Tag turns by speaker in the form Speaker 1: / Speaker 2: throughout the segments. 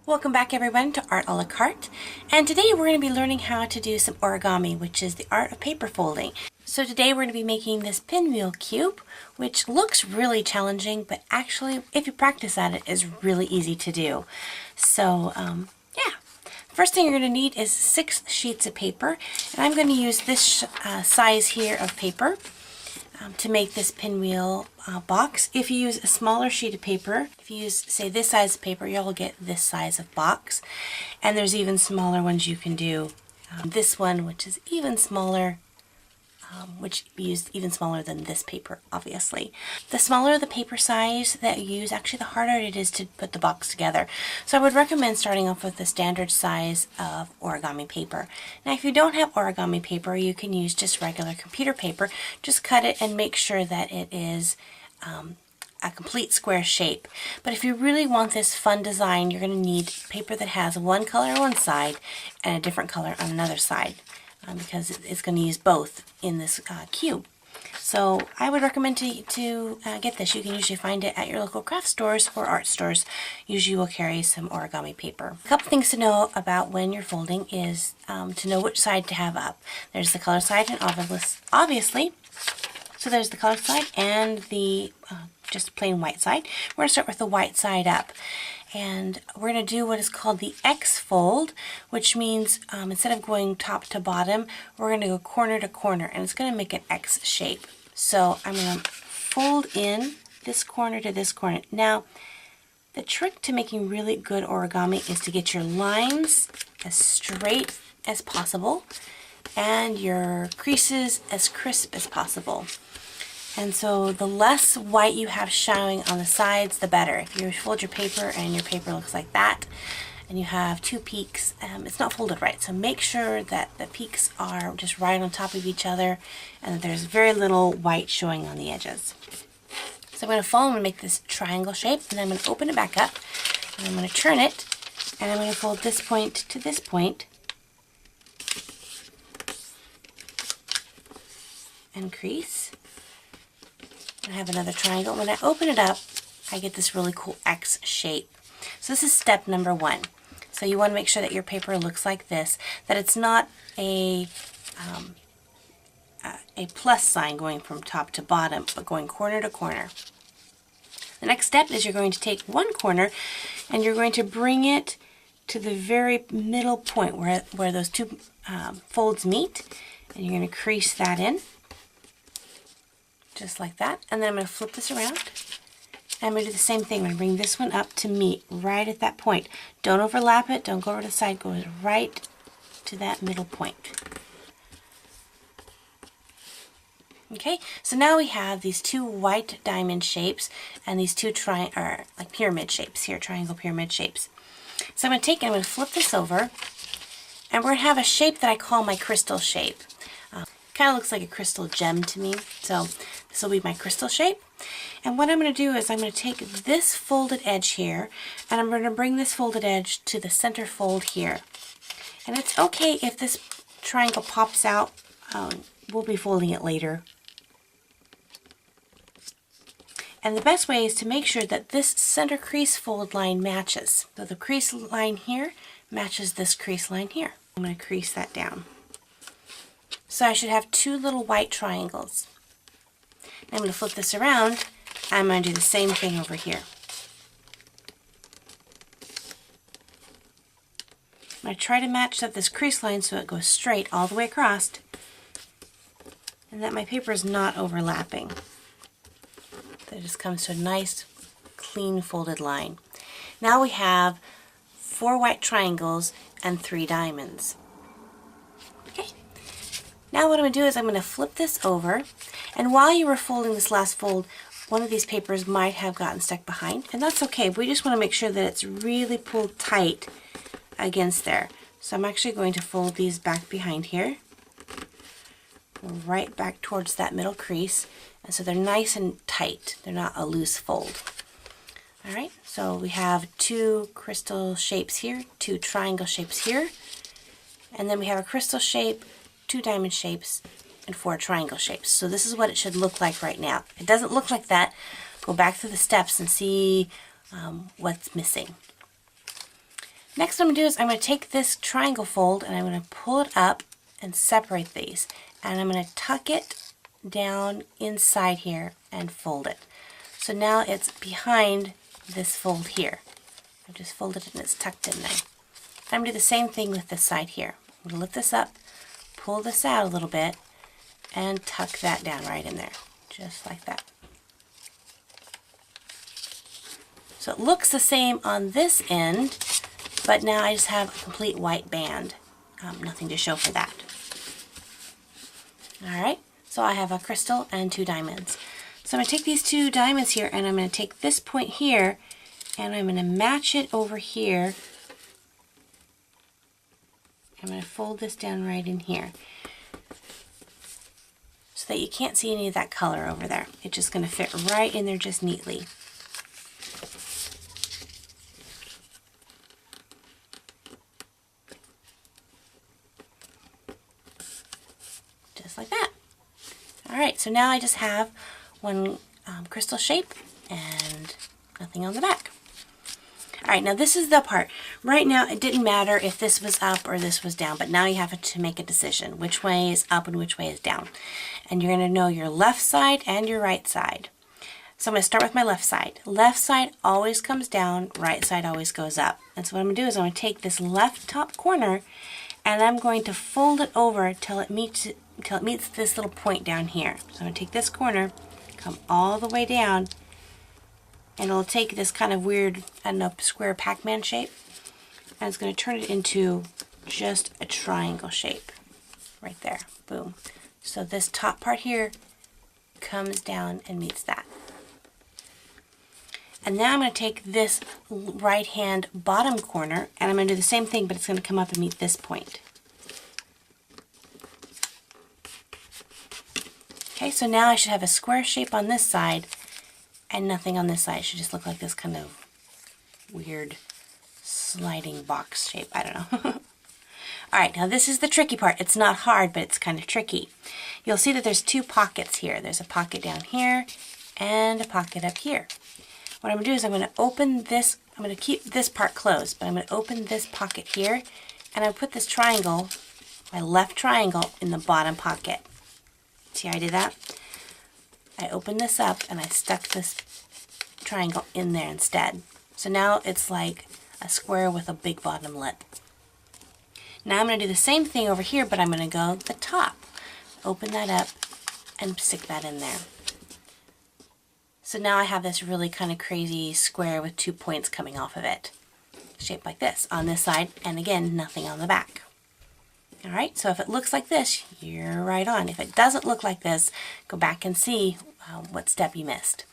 Speaker 1: Welcome back everyone to Art a la Carte, and today we're going to be learning how to do some origami, which is the art of paper folding. So today we're going to be making this pinwheel cube, which looks really challenging, but actually if you practice at it is really easy to do. So yeah, first thing you're going to need is 6 sheets of paper, and I'm going to use this size here of paper to make this pinwheel box. If you use a smaller sheet of paper, if you use say this size of paper, you'll get this size of box, and there's even smaller ones you can do. This one, which is even smaller, which we used even smaller than this paper, obviously. The smaller the paper size that you use, actually the harder it is to put the box together. So I would recommend starting off with the standard size of origami paper. Now if you don't have origami paper, you can use just regular computer paper. Just cut it and make sure that it is a complete square shape. But if you really want this fun design, you're going to need paper that has one color on one side and a different color on another side. Because it's going to use both in this cube. So I would recommend to get this. You can usually find it at your local craft stores or art stores. Usually will carry some origami paper. A couple things to know about when you're folding is to know which side to have up. There's the color side, and obviously, so there's the color side and the just plain white side. We're going to start with the white side up. And we're going to do what is called the X fold, which means instead of going top to bottom, we're going to go corner to corner, and it's going to make an X shape. So I'm going to fold in this corner to this corner. Now, the trick to making really good origami is to get your lines as straight as possible and your creases as crisp as possible. And so the less white you have showing on the sides, the better. If you fold your paper and your paper looks like that, and you have 2 peaks, it's not folded right. So make sure that the peaks are just right on top of each other and that there's very little white showing on the edges. So I'm going to fold and make this triangle shape, and then I'm going to open it back up, and I'm going to turn it, and I'm going to fold this point to this point, and crease. I have another triangle. When I open it up, I get this really cool X shape. So this is step number 1. So you want to make sure that your paper looks like this, that it's not a plus sign going from top to bottom, but going corner to corner. The next step is you're going to take one corner and you're going to bring it to the very middle point where those 2 folds meet, and you're going to crease that in. Just like that, and then I'm going to flip this around, and I'm going to do the same thing. I'm going to bring this one up to meet right at that point. Don't overlap it, don't go over to the side, go right to that middle point. Okay, so now we have these 2 white diamond shapes and these 2 like pyramid shapes here, triangle pyramid shapes. So I'm going to take it, I'm going to flip this over, and we're going to have a shape that I call my crystal shape. Kind of looks like a crystal gem to me, so this will be my crystal shape. And what I'm going to do is I'm going to take this folded edge here, and I'm going to bring this folded edge to the center fold here. And it's okay if this triangle pops out, we'll be folding it later. And the best way is to make sure that this center crease fold line matches. So the crease line here matches this crease line here. I'm going to crease that down. So I should have 2 little white triangles. I'm going to flip this around. I'm going to do the same thing over here. I'm going to try to match up this crease line so it goes straight all the way across, and that my paper is not overlapping. So it just comes to a nice, clean folded line. Now we have 4 white triangles and 3 diamonds. Now what I'm going to do is I'm going to flip this over, and while you were folding this last fold, one of these papers might have gotten stuck behind, and that's okay. We just want to make sure that it's really pulled tight against there. So I'm actually going to fold these back behind here, right back towards that middle crease, and so they're nice and tight. They're not a loose fold. Alright, so we have 2 crystal shapes here, 2 triangle shapes here, and then we have a crystal shape, 2 diamond shapes, and 4 triangle shapes. So this is what it should look like right now. If it doesn't look like that, go back through the steps and see what's missing. Next what I'm going to do is I'm going to take this triangle fold and I'm going to pull it up and separate these. And I'm going to tuck it down inside here and fold it. So now it's behind this fold here. I've just folded it and it's tucked in there. I'm going to do the same thing with this side here. I'm going to lift this up, pull this out a little bit, and tuck that down right in there, just like that. So it looks the same on this end, but now I just have a complete white band. Nothing to show for that. Alright, so I have a crystal and 2 diamonds. So I'm going to take these 2 diamonds here and I'm going to take this point here and I'm going to match it over here. I'm going to fold this down right in here so that you can't see any of that color over there. It's just going to fit right in there just neatly. Just like that. Alright, so now I just have one crystal shape and nothing on the back. Alright, now this is the part. Right now it didn't matter if this was up or this was down, but now you have to make a decision. Which way is up and which way is down. And you're going to know your left side and your right side. So I'm going to start with my left side. Left side always comes down, right side always goes up. And so what I'm going to do is I'm going to take this left top corner and I'm going to fold it over till it meets this little point down here. So I'm going to take this corner, come all the way down, and it'll take this kind of weird, I don't know, square Pac-Man shape, and it's going to turn it into just a triangle shape right there. Boom. So this top part here comes down and meets that. And now I'm going to take this right hand bottom corner and I'm going to do the same thing, but it's going to come up and meet this point. Okay, so now I should have a square shape on this side and nothing on this side. It should just look like this kind of weird sliding box shape. I don't know. Alright, now this is the tricky part. It's not hard, but it's kind of tricky. You'll see that there's 2 pockets here. There's a pocket down here and a pocket up here. What I'm going to do is I'm going to open this, I'm going to keep this part closed, but I'm going to open this pocket here and I'll put this triangle, my left triangle, in the bottom pocket. See how I did that? I opened this up and I stuck this triangle in there instead. So now it's like a square with a big bottom lip. Now I'm going to do the same thing over here, but I'm going to go the top. Open that up and stick that in there. So now I have this really kind of crazy square with 2 points coming off of it. Shaped like this on this side, and again, nothing on the back. Alright, so if it looks like this, you're right on. If it doesn't look like this, go back and see what step you missed.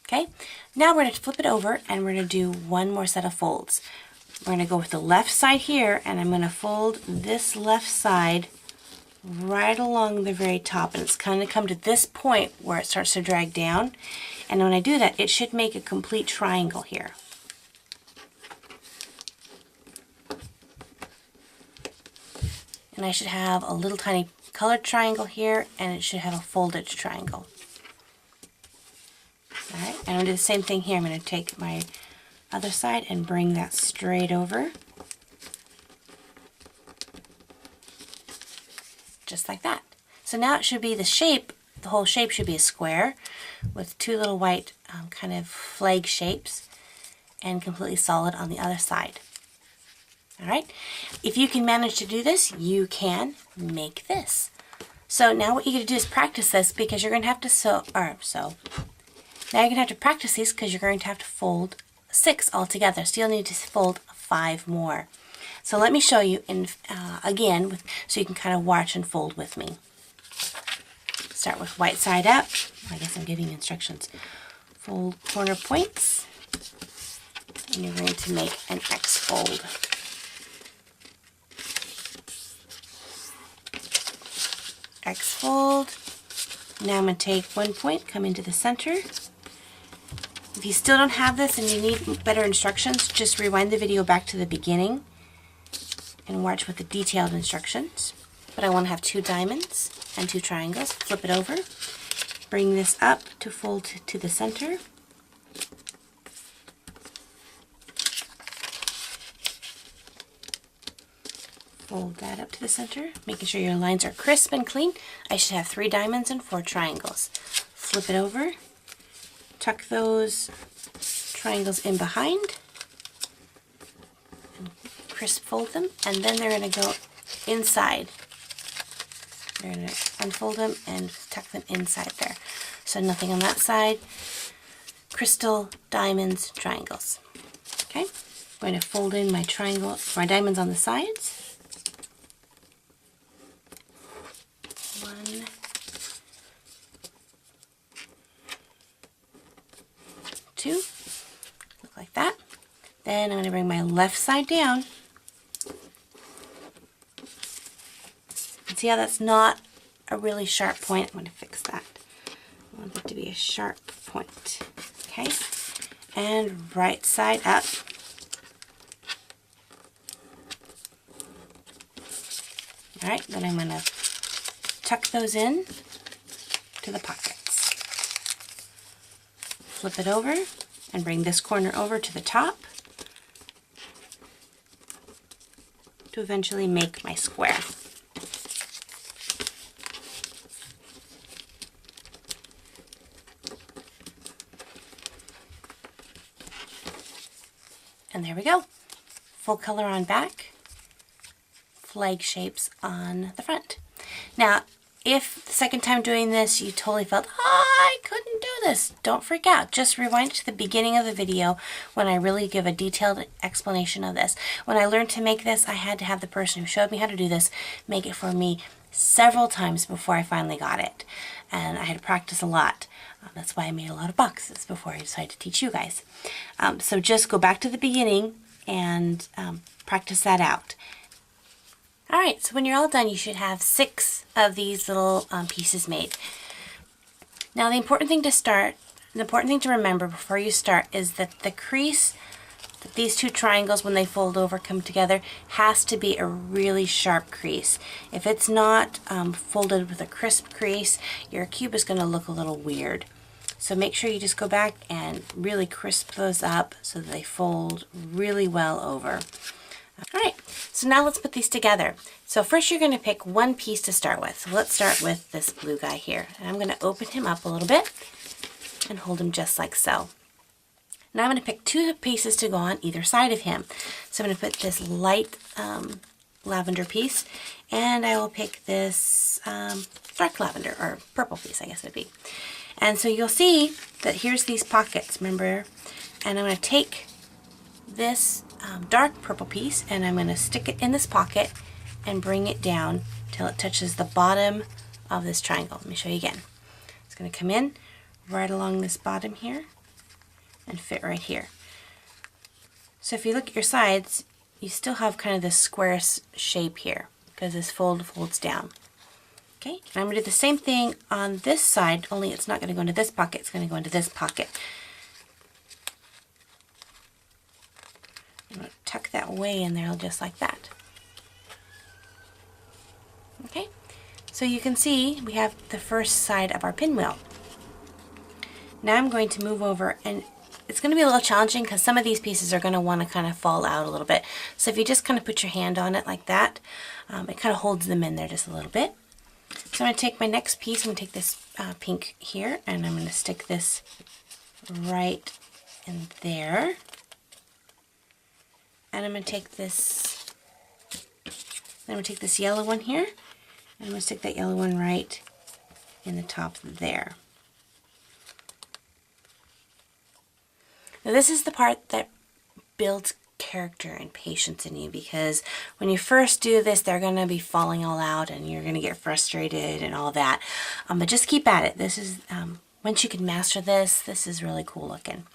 Speaker 1: Okay, now we're going to flip it over and we're going to do one more set of folds. We're going to go with the left side here and I'm going to fold this left side right along the very top, and it's kind of come to this point where it starts to drag down, and when I do that it should make a complete triangle here. And I should have a little tiny colored triangle here and it should have a folded triangle. Alright, and I'm going to do the same thing here. I'm going to take my other side and bring that straight over. Just like that. So now it should be the shape, the whole shape should be a square with 2 little white kind of flag shapes and completely solid on the other side. Alright, if you can manage to do this, you can make this. So now what you're going to do is practice this because you're going to have to sew. Now you're going to have to practice these because you're going to have to fold 6 altogether. So you'll need to fold 5 more. So let me show you again, so you can kind of watch and fold with me. Start with white side up. I guess I'm giving instructions. Fold corner points, and you're going to make an X fold. X fold. Now I'm going to take 1 point, come into the center. If you still don't have this and you need better instructions, just rewind the video back to the beginning and watch with the detailed instructions. But I want to have 2 diamonds and 2 triangles. Flip it over. Bring this up to fold to the center. Fold that up to the center, making sure your lines are crisp and clean. I should have 3 diamonds and 4 triangles. Flip it over, tuck those triangles in behind, and crisp fold them, and then they're going to go inside. You're going to unfold them and tuck them inside there. So nothing on that side. Crystal, diamonds, triangles. Okay, I'm going to fold in my triangle, my diamonds on the sides. 1, 2, look like that. Then I'm going to bring my left side down. See how that's not a really sharp point? I'm going to fix that. I want it to be a sharp point. Okay, and right side up. All right, then I'm going to tuck those in to the pockets. Flip it over and bring this corner over to the top to eventually make my square. And there we go. Full color on back, flag shapes on the front. Now, if the second time doing this you totally felt, oh, I couldn't do this, don't freak out. Just rewind to the beginning of the video when I really give a detailed explanation of this. When I learned to make this, I had to have the person who showed me how to do this make it for me several times before I finally got it. And I had to practice a lot. That's why I made a lot of boxes before I decided to teach you guys. So just go back to the beginning and practice that out. Alright, so when you're all done, you should have 6 of these little pieces made. Now the important thing to remember before you start is that the crease that these 2 triangles, when they fold over, come together, has to be a really sharp crease. If it's not folded with a crisp crease, your cube is going to look a little weird. So make sure you just go back and really crisp those up so that they fold really well over. Alright, so now let's put these together. So first you're going to pick one piece to start with. So let's start with this blue guy here. And I'm going to open him up a little bit and hold him just like so. Now I'm going to pick 2 pieces to go on either side of him. So I'm going to put this light lavender piece, and I will pick this dark lavender, or purple piece I guess it'd be. And so you'll see that here's these pockets, remember? And I'm going to take this dark purple piece and I'm going to stick it in this pocket and bring it down till it touches the bottom of this triangle. Let me show you again. It's going to come in right along this bottom here and fit right here. So if you look at your sides, you still have kind of this square shape here because this folds down. Okay, and I'm going to do the same thing on this side, only it's not going to go into this pocket, it's going to go into this pocket. I'm going to tuck that way in there just like that. Okay, so you can see we have the first side of our pinwheel. Now I'm going to move over, and it's going to be a little challenging because some of these pieces are going to want to kind of fall out a little bit. So if you just kind of put your hand on it like that, it kind of holds them in there just a little bit. So I'm going to take my next piece, I'm going to take this pink here, and I'm going to stick this right in there. And I'm going to take this, then I'm going to take this yellow one here, and I'm going to stick that yellow one right in the top there. Now this is the part that builds character and patience in you, because when you first do this, they're going to be falling all out and you're going to get frustrated and all that. But just keep at it. This is, once you can master this, this is really cool looking.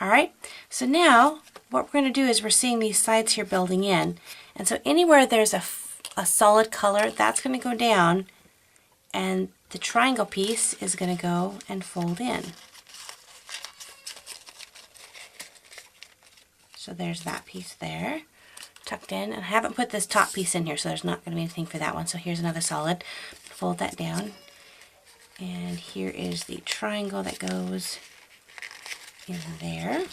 Speaker 1: Alright, so now what we're going to do is we're seeing these sides here building in. And so anywhere there's a solid color, that's going to go down, and the triangle piece is going to go and fold in. So there's that piece there, tucked in. And I haven't put this top piece in here, so there's not going to be anything for that one. So here's another solid. Fold that down. And here is the triangle that goes in there.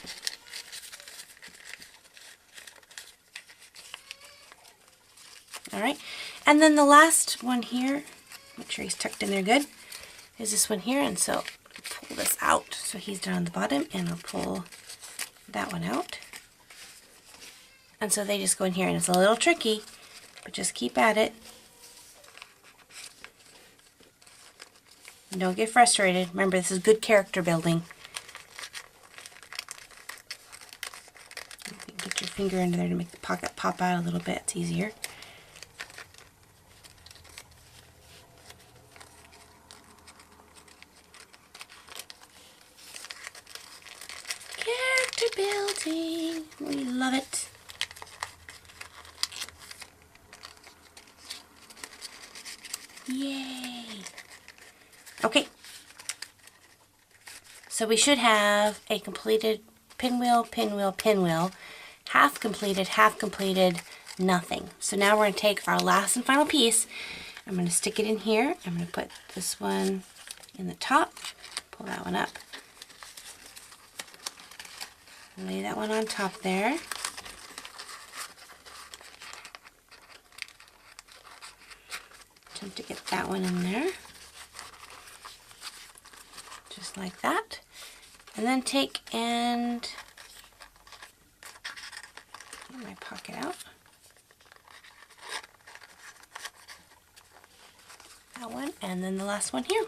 Speaker 1: All right, and then the last one here, make sure he's tucked in there good, is this one here. And so pull this out so he's down on the bottom, and I'll pull that one out. And so they just go in here, and it's a little tricky, but just keep at it. And don't get frustrated. Remember, this is good character building. Get your finger under there to make the pocket pop out a little bit. It's easier. Character building. We love it. Yay. Okay. So we should have a completed pinwheel, pinwheel, pinwheel, half completed, nothing. So now we're going to take our last and final piece. I'm going to stick it in here. I'm going to put this one in the top, pull that one up, lay that one on top there. Attempt to get that one in there. Just like that. And then take and get my pocket out. That one, and then the last one here.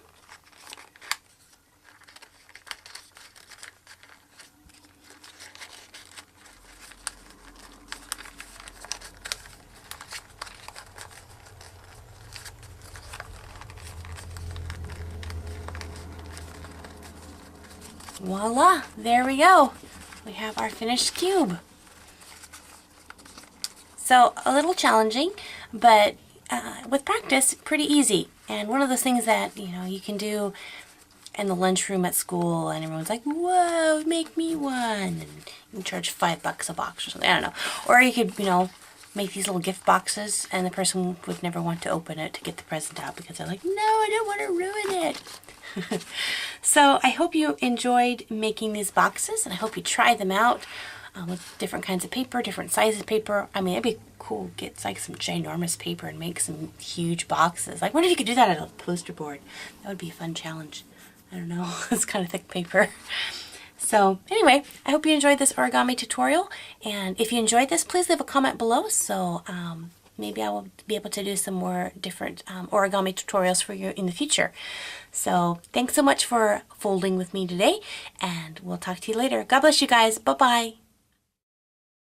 Speaker 1: Voila, there we go. We have our finished cube. So a little challenging, but with practice, pretty easy. And one of those things that, you know, you can do in the lunchroom at school, and everyone's like, whoa, make me one. And you can charge $5 a box or something, I don't know. Or you could, you know, make these little gift boxes, and the person would never want to open it to get the present out because they're like, no, I don't want to ruin it. So I hope you enjoyed making these boxes, and I hope you try them out with different kinds of paper, different sizes of paper. I mean, it'd be cool to get like some ginormous paper and make some huge boxes. Like, what if you could do that on a poster board? That would be a fun challenge. I don't know, it's kind of thick paper. So anyway, I hope you enjoyed this origami tutorial, and if you enjoyed this, please leave a comment below, so maybe I will be able to do some more different origami tutorials for you in the future. So thanks so much for folding with me today, and we'll talk to you later. God bless you guys. Bye-bye.